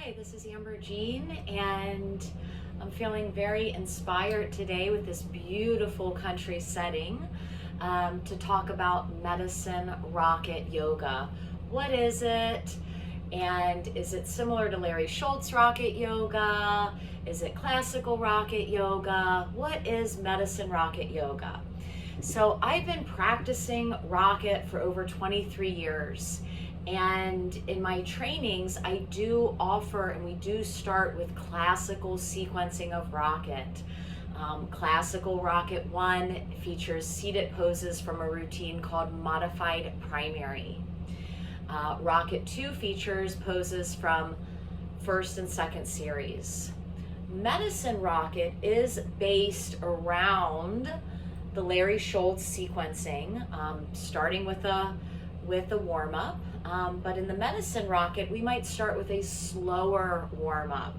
Hi, this is Amber Jean, and I'm feeling very inspired today with this beautiful country setting to talk about medicine rocket yoga. What is it? And is it similar to Larry Schultz rocket yoga? Is it classical rocket yoga? What is medicine rocket yoga? So I've been practicing rocket for over 23 years. And in my trainings, I do offer, and we do start with classical sequencing of rocket. Classical rocket 1 features seated poses from a routine called modified primary. Rocket 2 features poses from first and second series. Medicine rocket is based around the Larry Schultz sequencing, starting with a warm-up. But in the medicine rocket, we might start with a slower warm-up.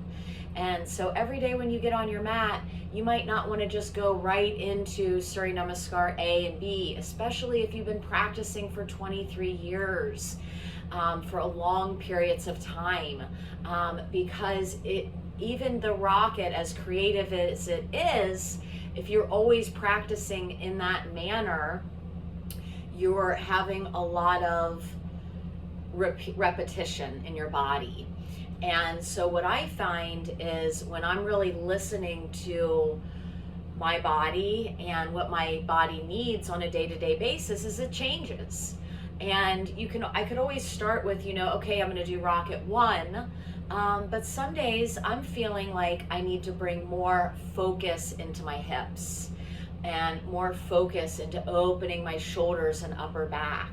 And so every day when you get on your mat, you might not want to just go right into Surya Namaskar A and B, especially if you've been practicing for 23 years, for a long periods of time, because even the rocket, as creative as it is, if you're always practicing in that manner, you're having a lot of repetition in your body. And so what I find is when I'm really listening to my body and what my body needs on a day-to-day basis, is it changes. And I could always start with, okay, I'm going to do rocket 1, but some days I'm feeling like I need to bring more focus into my hips and more focus into opening my shoulders and upper back.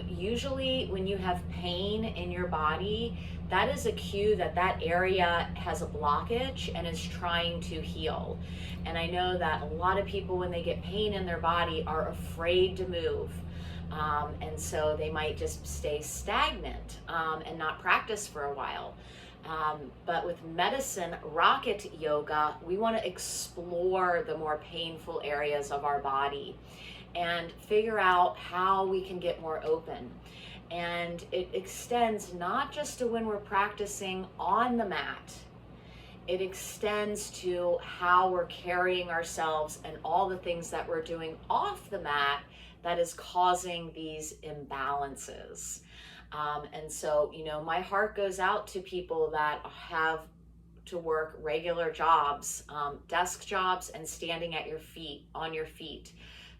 Usually when you have pain in your body, that is a cue that that area has a blockage and is trying to heal. And I know that a lot of people, when they get pain in their body, are afraid to move. And so they might just stay stagnant and not practice for a while. But with medicine rocket yoga, we want to explore the more painful areas of our body and figure out how we can get more open. And it extends not just to when we're practicing on the mat, it extends to how we're carrying ourselves and all the things that we're doing off the mat that is causing these imbalances. And so, my heart goes out to people that have to work regular jobs, desk jobs, and standing at your feet, on your feet.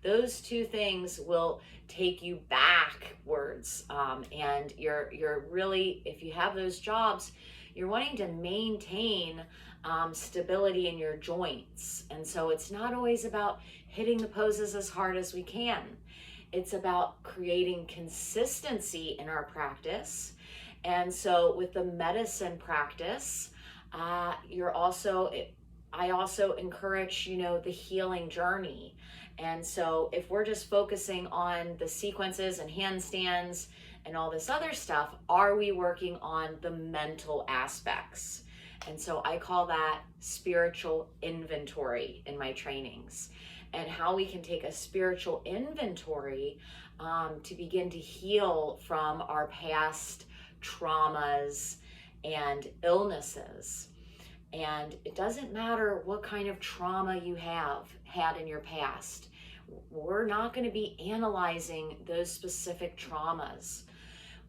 Those two things will take you backwards. And you're really, if you have those jobs, you're wanting to maintain stability in your joints. And so it's not always about hitting the poses as hard as we can. It's about creating consistency in our practice. And so with the medicine practice, I also encourage, the healing journey. And so if we're just focusing on the sequences and handstands and all this other stuff, are we working on the mental aspects? And so I call that spiritual inventory in my trainings, and how we can take a spiritual inventory to begin to heal from our past traumas and illnesses. And it doesn't matter what kind of trauma you have had in your past. We're not going to be analyzing those specific traumas.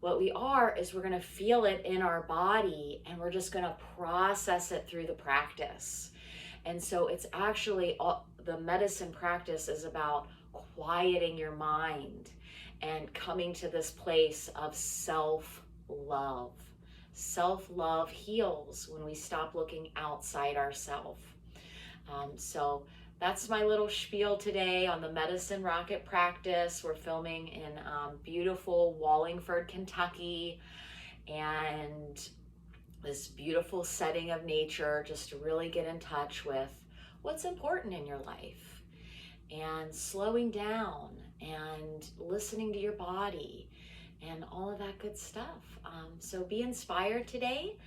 What we are is we're going to feel it in our body, and we're just going to process it through the practice. And so it's actually the medicine practice is about quieting your mind and coming to this place of self-love. Self-love heals when we stop looking outside ourselves. So that's my little spiel today on the medicine rocket practice. We're filming in beautiful Wallingford, Kentucky, and this beautiful setting of nature, just to really get in touch with what's important in your life and slowing down and listening to your body and all of that good stuff. So be inspired today.